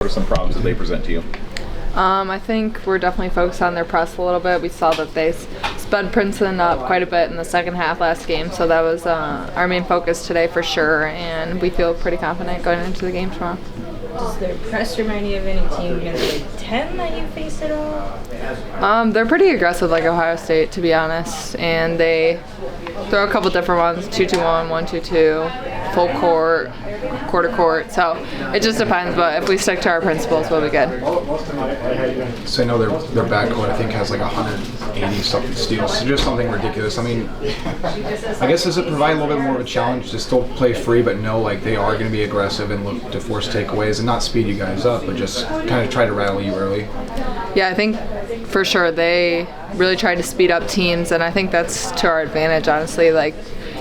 What are some problems that they present to you? I think we're definitely focused on their press a little bit. We saw that they sped Princeton up quite a bit in the second half last game, so that was our main focus today for sure, and we feel pretty confident going into the game tomorrow. Does their press remind you of any team in the Big Ten that you faced at all? They're pretty aggressive like Ohio State, to be honest, and they throw a couple different ones, 2-2-1, 1-2-2, full court, quarter court, so it just depends, but if we stick to our principles, we'll be good. So I know their backcourt, I think, has like 180-something steals, so just something ridiculous. I mean, I guess does it provide a little bit more of a challenge to still play free, but know like they are going to be aggressive and look to force takeaways and not speed you guys up, but just kind of try to rattle you early? Yeah, I think for sure they really tried to speed up teams, and I think that's to our advantage, honestly. Like,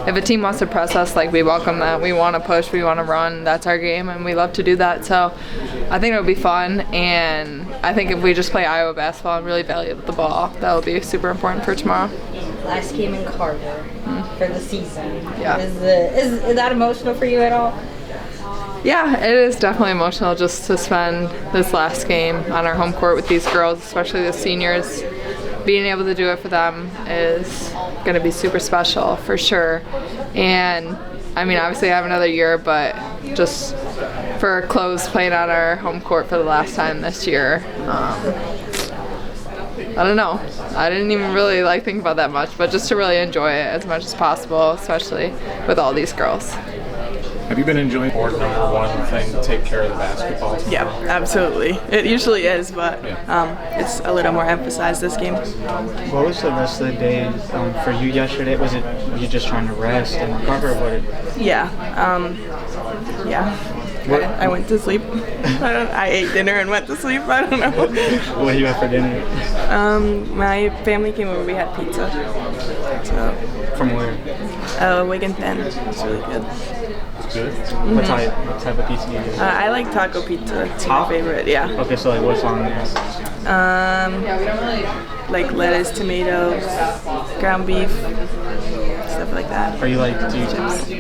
if a team wants to press us, like, we welcome that. We want to push, we want to run. That's our game, and we love to do that. So I think it'll be fun, and I think if we just play Iowa basketball and really value the ball, that'll be super important for tomorrow. Last game in Carver for the season. Yeah. Is that emotional for you at all? Yeah, it is definitely emotional just to spend this last game on our home court with these girls, especially the seniors. Being able to do it for them is going to be super special for sure. And I mean, obviously I have another year, but just for close playing on our home court for the last time this year, I don't know. I didn't even really think about that much, but just to really enjoy it as much as possible, especially with all these girls. Have you been enjoying Or number one thing, take care of the basketball team? Yeah, absolutely. It usually is, but it's a little more emphasized this game. What was the rest of the day for you yesterday? Was it you just trying to rest and recover? Yeah. I went to sleep. I ate dinner and went to sleep. I don't know. What do you have for dinner? My family came over. We had pizza. So, From where? Wigan Pen. It's really good. good? What type of pizza do you get? I like taco pizza. It's my favorite. Yeah. Okay, so like what's on there? Like lettuce, tomatoes, ground beef, stuff like that. Are you like, do you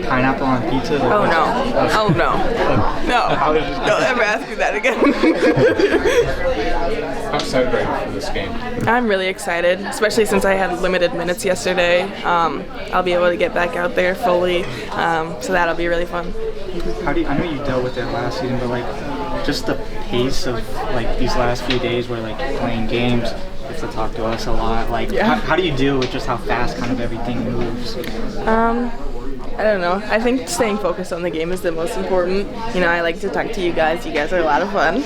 pineapple on pizza? Oh no. Don't ever ask me that again. How excited are you for this game? I'm really excited, especially since I had limited minutes yesterday. I'll be able to get back out there fully, so that'll be really fun. I know you dealt with it last season, but like just the pace of like these last few days where like you're playing games, you have to talk to us a lot. Like how do you deal with just how fast kind of everything moves? I don't know. I think staying focused on the game is the most important. You know, I like to talk to you guys. You guys are a lot of fun.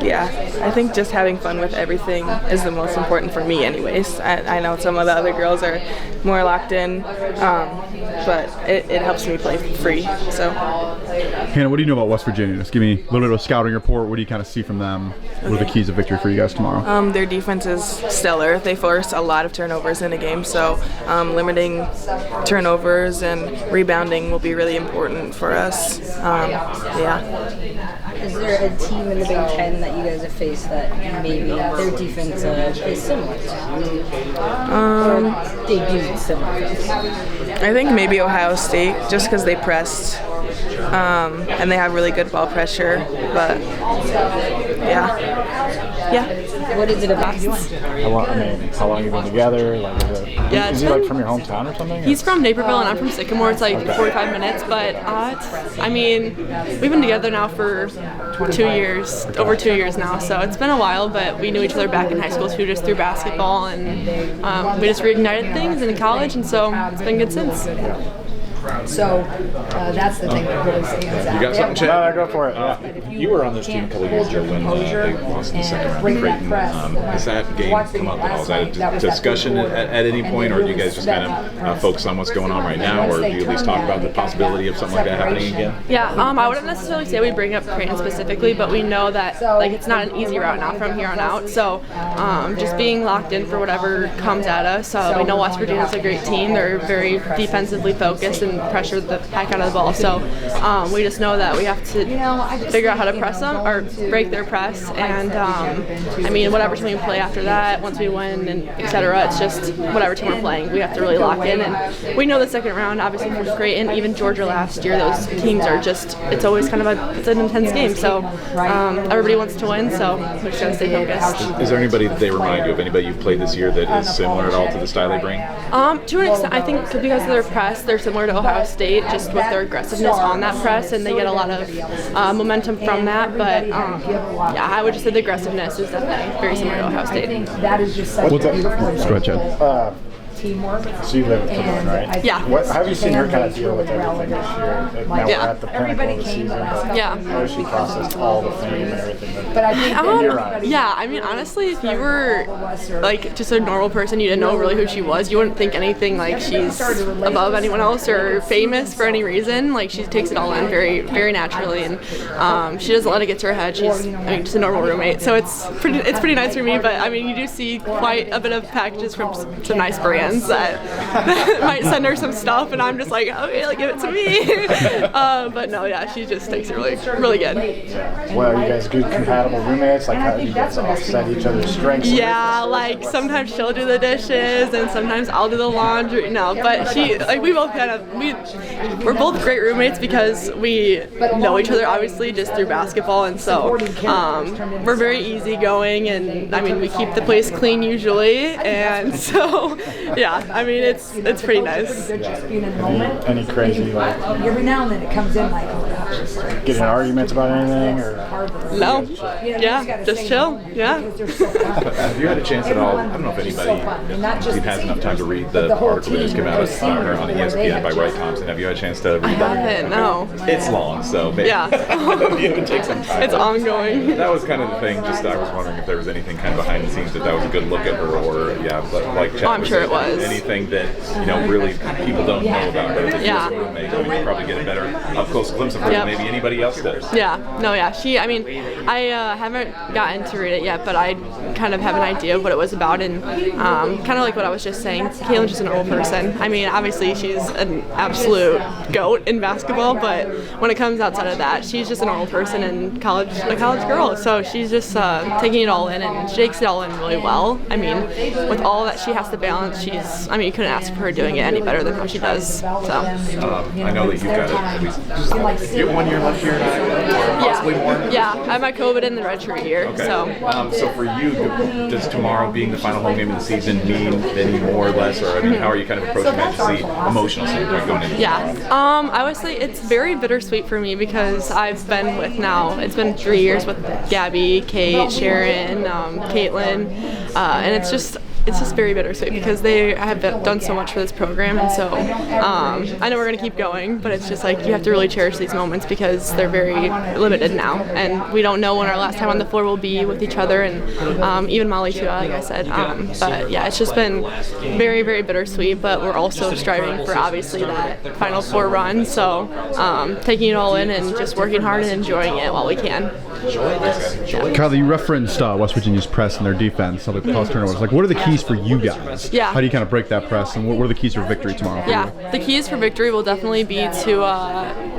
Yeah, I think just having fun with everything is the most important for me anyways. I know some of the other girls are more locked in, but it helps me play free. So. Hannah, what do you know about West Virginia? Just give me a little bit of a scouting report. What do you kind of see from them? What are the keys of victory for you guys tomorrow? Their defense is stellar. They force a lot of turnovers in a game, so limiting turnovers and rebounding will be really important for us. Yeah. Is there a team in the Big Ten that you guys have faced that maybe their defense is similar to? Or they do similar things? I think maybe Ohio State, just because they pressed. And they have really good ball pressure, but yeah. What is it about? How long have you been together? Is he like from your hometown or something? He's from Naperville and I'm from Sycamore. It's like 45 minutes, but we've been together now for 2 years, over 2 years now, so it's been a while, but we knew each other back in high school too, just through basketball, and we just reignited things in college, and so it's been good since. So that's the thing that really stands out. You got something, Chad? No, go for it. You were on this team a couple years ago when they lost in the second round to Creighton. Has that game come up at all? Is that a discussion at any point, or do you guys just kind of focus on what's going on right now, or do you at least talk about the possibility of something like that happening again? Yeah, I wouldn't necessarily say we bring up Creighton specifically, but we know that it's not an easy route now from here on out. So just being locked in for whatever comes at us. We know West Virginia's a great team. They're very defensively focused, and and pressure the heck out of the ball. So we just know that we have to figure out how to press them or break their press. And I mean, whatever team we play after that, once we win and etc., it's just whatever team we're playing, we have to really lock in. And we know the second round obviously was great, and even Georgia last year, those teams are just, it's always kind of it's an intense game. So everybody wants to win, so we just gotta stay focused. Is there anybody that they remind you of, anybody you've played this year that is similar at all to the style they bring? To an extent, I think because of their press, they're similar to Ohio State, just with their aggressiveness on that press, and they get a lot of momentum from that. But yeah, I would just say the aggressiveness is definitely very similar to Ohio State. That is just such What's a up? beautiful Go ahead, Chad. teamwork. So you live with Cleveland, right? Yeah. What have you seen her kind of deal with everything this year? Now we're at the pinnacle of the season. Yeah. How does she process all the fame and everything? But I think yeah, I mean, honestly, if you were like just a normal person, you didn't know really who she was, you wouldn't think anything like she's above anyone else or famous for any reason. Like, she takes it all in very, very naturally, and she doesn't let it get to her head. She's, I mean, just a normal roommate, so it's pretty nice for me. But I mean, you do see quite a bit of packages from some nice brands that might send her some stuff, and I'm just like, okay, like, give it to me. But no, yeah, she just takes it really good. Well, are you guys good compatible roommates? Like, how do you guys offset each other's strengths? Yeah, like sometimes she'll do the dishes and sometimes I'll do the laundry. No, but she, like, we both we're both great roommates because we know each other obviously just through basketball, and so we're very easygoing, and I mean, we keep the place clean usually, and so yeah, I mean, it's pretty nice. Any crazy, like, every now and then it comes in like, oh gosh, it's get in arguments about anything, or no? Yeah, just chill. Yeah. Have you had a chance at all? I don't know if anybody has enough time to read the article that just came out about her on ESPN by Wright Thompson. Have you had a chance to read that? I haven't. No. It's long, so maybe yeah. you have to take some time. It's ongoing. That was kind of the thing. Just I was wondering if there was anything kind of behind the scenes that was a good look at her, or but like Chad I'm sure it was. Anything that really people don't know about her. That yeah. Roommate. I mean, you probably get a better up close glimpse of her than maybe anybody else does. Yeah. No. Yeah. I mean, I haven't gotten to read it yet, but I kind of have an idea of what it was about, and kind of like what I was just saying, Caitlin's just an old person. I mean, obviously she's an absolute goat in basketball, but when it comes outside of that, she's just a normal person and a college girl. So she's just taking it all in, and she takes it all in really well. I mean, with all that she has to balance, you couldn't ask for her doing it any better than how she does. So I know that you've got at least you have 1 year left here, or possibly more. Yeah, I have my COVID in the redshirt year. Okay. So for you, does tomorrow being the final home game of the season mean any more or less, or I mean, how are you kind of approaching that to see emotional standpoint going into? Yeah, I would say it's very bittersweet for me because I've been with it's been 3 years with Gabby, Kate, Sharon, Caitlin, and it's just very bittersweet because they have done so much for this program, and so I know we're going to keep going, but it's just like you have to really cherish these moments because they're very limited now, and we don't know when our last time on the floor will be with each other, and even Molly too, like I said. But yeah, it's just been very, very bittersweet, but we're also striving for obviously that Final Four run, so taking it all in and just working hard and enjoying it while we can. Kylie, you referenced West Virginia's press and their defense, other cross turnovers. Like, what are the keys for you guys? Yeah. How do you kind of break that press, and what are the keys for victory tomorrow for you? The keys for victory will definitely be to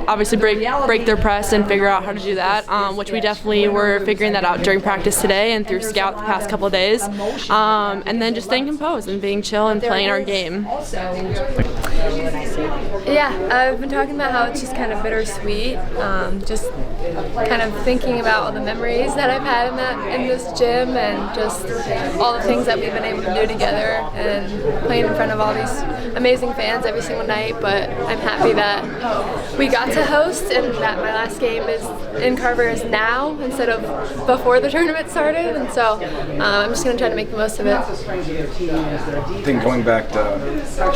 obviously break their press and figure out how to do that, which we definitely were figuring that out during practice today and through scout the past couple of days, and then just staying composed and being chill and playing our game. Yeah, I've been talking about how it's just kind of bittersweet, just kind of thinking about all the memories that I've had in this gym, and just all the things that we've been able to do together, and playing in front of all these amazing fans every single night. But I'm happy that we got to host, and that my last game in Carver is now instead of before the tournament started, and so I'm just going to try to make the most of it. I think going back to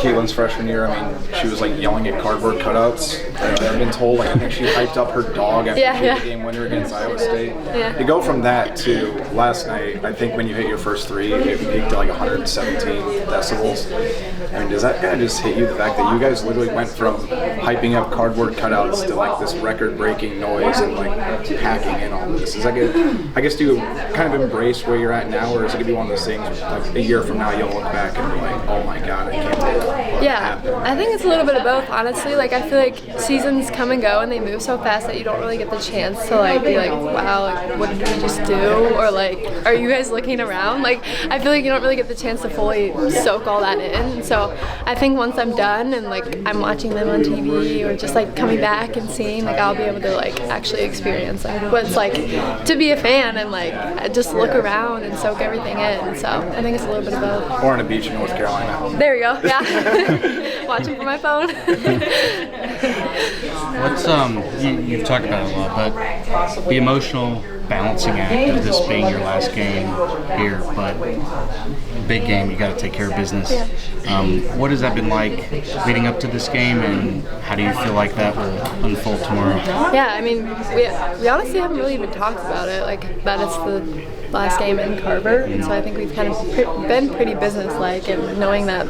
Caitlin's freshman year, I mean, she was like yelling at cardboard cutouts. I've been told, like, I think she hyped up her dog after the game winner against Iowa State. Yeah. You go from that to last night. I think when you hit your first three, it peaked to like 117 decibels. I mean, does that kind of just hit you, the fact that you guys literally went from hyping up cardboard cutouts to like this record-breaking noise and like packing in all this? Is that good? I guess, do you kind of embrace where you're at now, or is it gonna be one of those things like a year from now you'll look back and be like, oh my god, I can't believe what happened? I think it's a little bit of both, honestly. Like, I feel like seasons come and go and they move so fast that you don't really get the chance to like be like, wow, like, what did we just do? Or like, are you guys looking around? Like, I feel like you don't really get the chance to fully soak all that in. So I think once I'm done and like I'm watching them on TV or just like coming back and seeing, like, I'll be able to like actually experience like what it's like to be a fan and like just look around and soak everything in. So I think it's a little bit of both. Or on a beach in North Carolina. There you go. Yeah. Watching for my phone. What's you've talked about it a lot, but the emotional balancing act of this being your last game here, but big game, you got to take care of business. What has that been like leading up to this game, and how do you feel like that will unfold tomorrow? Yeah, I mean, we honestly haven't really even talked about it, like that it's the last game in Carver, and so I think we've kind of been pretty business-like, and knowing that,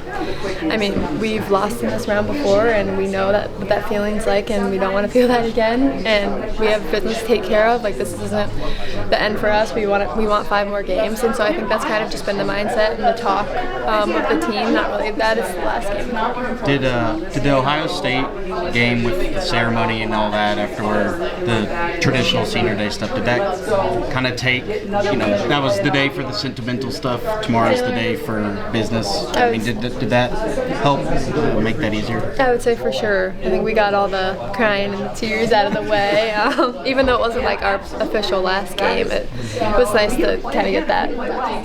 I mean, we've lost in this round before, and we know that what that feeling's like, and we don't want to feel that again, and we have business to take care of. Like, this isn't the end for us. We want 5 more games, and so I think that's kind of just been the mindset and the talk of the team. Not really that it's the last game. Did the Ohio State game with the ceremony and all that afterward, the traditional senior day stuff, did that kind of take, that was the day for the sentimental stuff, tomorrow's the day for business? I mean, did that help make that easier? I would say for sure. I think we got all the crying and the tears out of the way. Even though it wasn't like our official last game, it was nice to kind of get that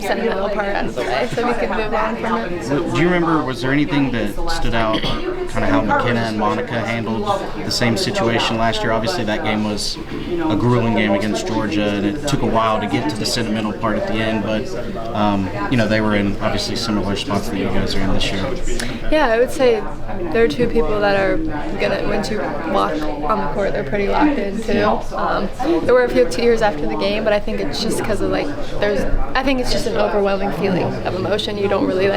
sentimental part out of the way so we could move on from it. Do you remember, was there anything that stood out, kind of how McKenna and Monica handled the same situation last year? Obviously that game was a grueling game against Georgia, and it took a while to get to the sentimental part at the end, but they were in obviously similar spots that you guys are in this year. Yeah, I would say there are 2 people that are gonna, once you walk on the court, they're pretty locked in too. There were a few tears after the game, but I think it's just because of I think it's just an overwhelming feeling of emotion. You don't really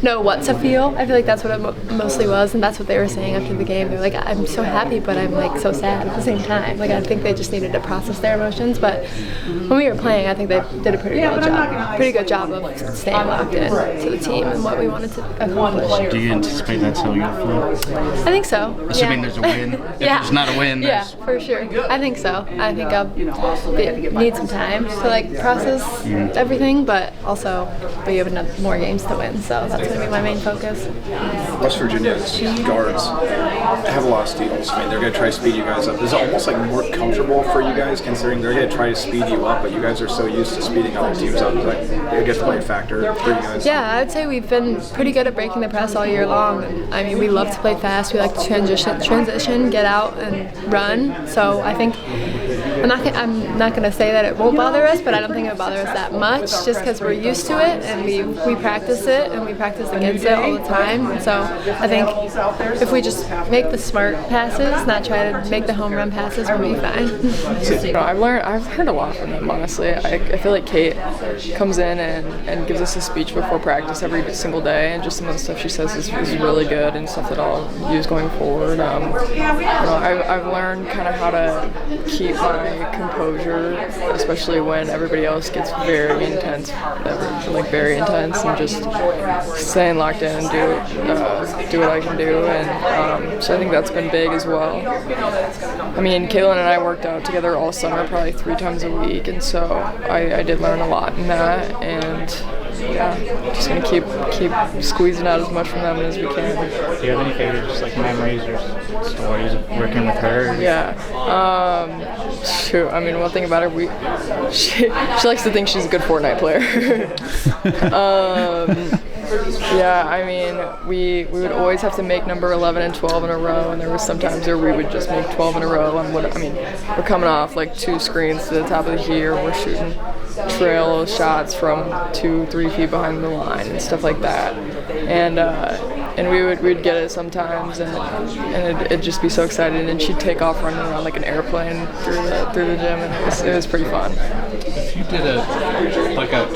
know what to feel. I feel like that's what it mostly was, and that's what they were saying after the game. They're like, I'm so happy, but I'm like so sad at the same time. Like, I think they just needed to process their emotions, but when we were playing, I think they did a pretty good job of staying locked in to the team and what we wanted to accomplish. Do you anticipate that's how you'll feel? I think so. Assuming there's a win. If there's not a win, for sure. I think so. I think I'll need some time to process everything, but also we have more games to win, so that's going to be my main focus. West Virginia's guards have a lot of steals. I mean, they're going to try to speed you guys up. Is it almost like more comfortable for you guys, considering they're going to try to speed you up, but you guys are so used to speeding other teams up? It's like it gets to play a factor for you guys. Yeah, I would say we've been pretty good at breaking the press all year long. I mean, we love to play fast. We like to transition, get out and run. So I think I'm not going to say that it won't bother us, but I don't think it will bother us that much, just because we're used to it and we practice it and we practice against it all the time. And so I think if we just make the smart passes, not try to make the home run passes, we'll be fine. I've learned a lot from them, honestly. I feel like Kate comes in and gives us a speech before practice every single day, and just some of the stuff she says is really good and stuff that I'll use going forward. I've learned kind of how to keep my composure, especially when everybody else gets very intense, and just staying locked in and do what I can do, and so I think that's been big as well. I mean, Kaylin and I worked out together all summer, probably 3 times a week, and so I did learn a lot in that, and just gonna keep squeezing out as much from them as we can. Do you have any favorite memories or stories of working with her? Yeah. Shoot, I mean, one thing about her, she likes to think she's a good Fortnite player. Yeah, I mean, we would always have to make number 11 and 12 in a row, and there was sometimes where we would just make 12 in a row. We're coming off 2 screens to the top of the key, or we're shooting trail shots from 2-3 feet behind the line and stuff like that. And and we'd get it sometimes, and it'd just be so exciting, and she'd take off running around like an airplane through the gym, and it was pretty fun. If you did a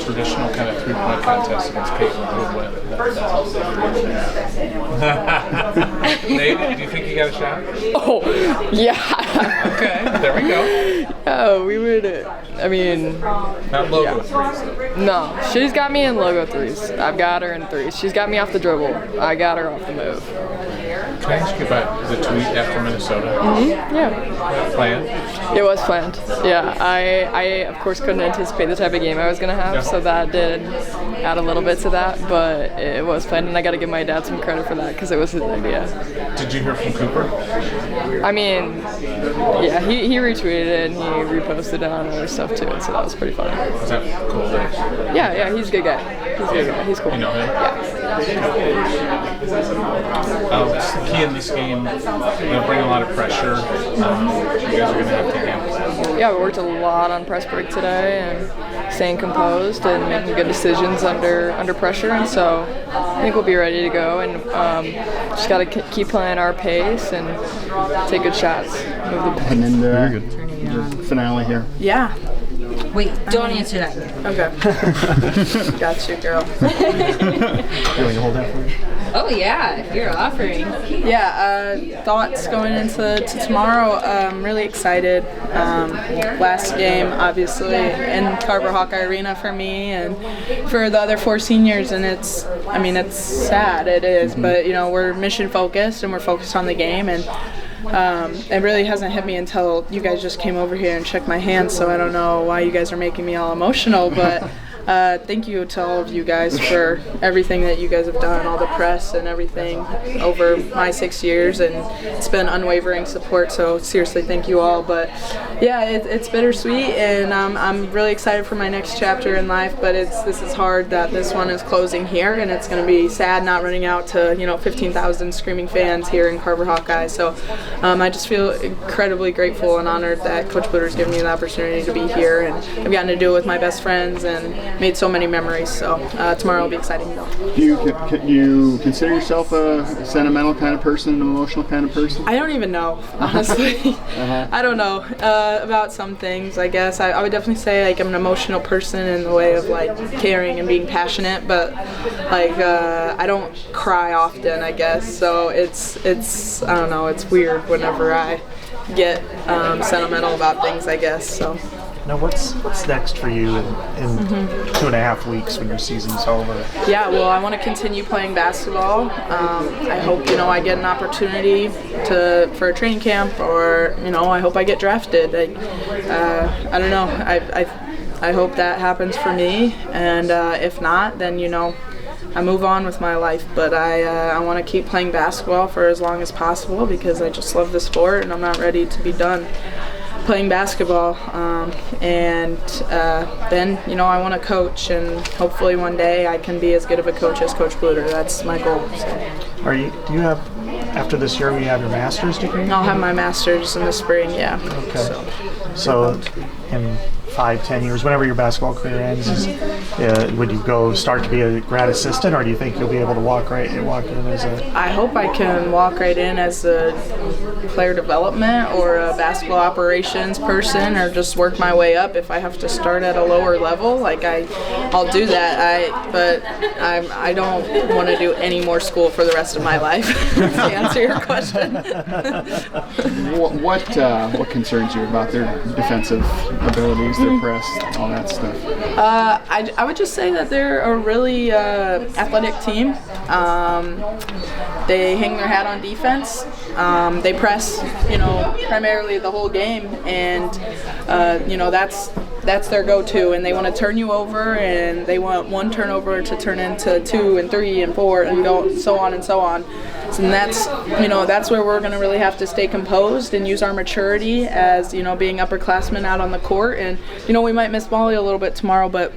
traditional kind of 3-point contest against Caitlin, who would win? Nate, do you think you got a shot? Oh, yeah. Okay, there we go. Oh, we would. I mean, not logo threes though. No, she's got me in logo threes. I've got her in threes. She's got me off the dribble. I got her off the move. Can I ask you about the tweet after Minnesota? Yeah. Planned? It was planned. Yeah, I of course couldn't anticipate the type of game I was gonna have, so that did add a little bit to that. But it was planned, and I got to give my dad some credit for that because it was his idea. Did you hear from Cooper? I mean, yeah, he retweeted it and he reposted it on other stuff too, and so that was pretty funny. Was that cool? Yeah, he's a good guy. He's cool. You know him? Yeah. Key in this game, they'll bring a lot of pressure. You guys are going to have to handle that. Yeah, we worked a lot on press break today and staying composed and making good decisions under pressure, and so I think we'll be ready to go, and just got to keep playing our pace and take good shots. And then the finale here. Yeah. Wait, don't answer that. Okay. Got you, girl. You want to hold that for me? Oh yeah, if you're offering. Yeah, thoughts going into tomorrow. I'm really excited. Last game, obviously, in Carver Hawkeye Arena for me and for the other 4 seniors, and it's sad, it is, but we're mission focused and we're focused on the game, and it really hasn't hit me until you guys just came over here and shook my hand, so I don't know why you guys are making me all emotional, but thank you to all of you guys for everything that you guys have done, all the press and everything over my 6 years, and it's been unwavering support, so seriously thank you all. But yeah, it's bittersweet, and I'm really excited for my next chapter in life, but this is hard that this one is closing here, and it's going to be sad not running out to 15,000 screaming fans here in Carver Hawkeye. So I just feel incredibly grateful and honored that Coach Bluter's given me the opportunity to be here, and I've gotten to do it with my best friends and made so many memories, so tomorrow will be exciting though. Do you consider yourself a sentimental kind of person, an emotional kind of person? I don't even know, honestly. I don't know about some things, I guess. I would definitely say I'm an emotional person in the way of caring and being passionate, but I don't cry often, I guess, so it's I don't know, it's weird whenever I get sentimental about things, I guess, so. Now, what's next for you in 2.5 weeks when your season's over? Yeah, well, I want to continue playing basketball. I hope I get an opportunity for a training camp, or I hope I get drafted. I don't know. I hope that happens for me, and if not, then I move on with my life. But I want to keep playing basketball for as long as possible because I just love the sport, and I'm not ready to be done playing basketball, and then I want to coach, and hopefully one day I can be as good of a coach as Coach Bluter. That's my goal. So. Do you have, after this year, will you have your master's degree? I'll have my master's in the spring, yeah. Okay. So in 5-10 years, whenever your basketball career ends, would you go start to be a grad assistant, or do you think you'll be able to walk in as a... I hope I can walk right in as a player development or a basketball operations person, or just work my way up. If I have to start at a lower level, I'll do that. But I don't want to do any more school for the rest of my life. To answer your question. What concerns you about their defensive abilities, their press, all that stuff? I would just say that they're a really athletic team. They hang their hat on defense. They press, primarily the whole game, and that's their go-to, and they want to turn you over, and they want one turnover to turn into 2 and 3 and 4 and go so on and so on. And that's where we're going to really have to stay composed and use our maturity as being upperclassmen out on the court. And we might miss Molly a little bit tomorrow, but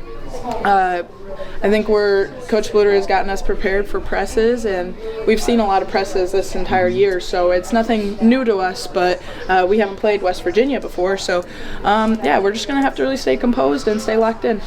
I think Coach Bluter has gotten us prepared for presses, and we've seen a lot of presses this entire year, so it's nothing new to us, but we haven't played West Virginia before, so we're just going to have to really stay composed and stay locked in.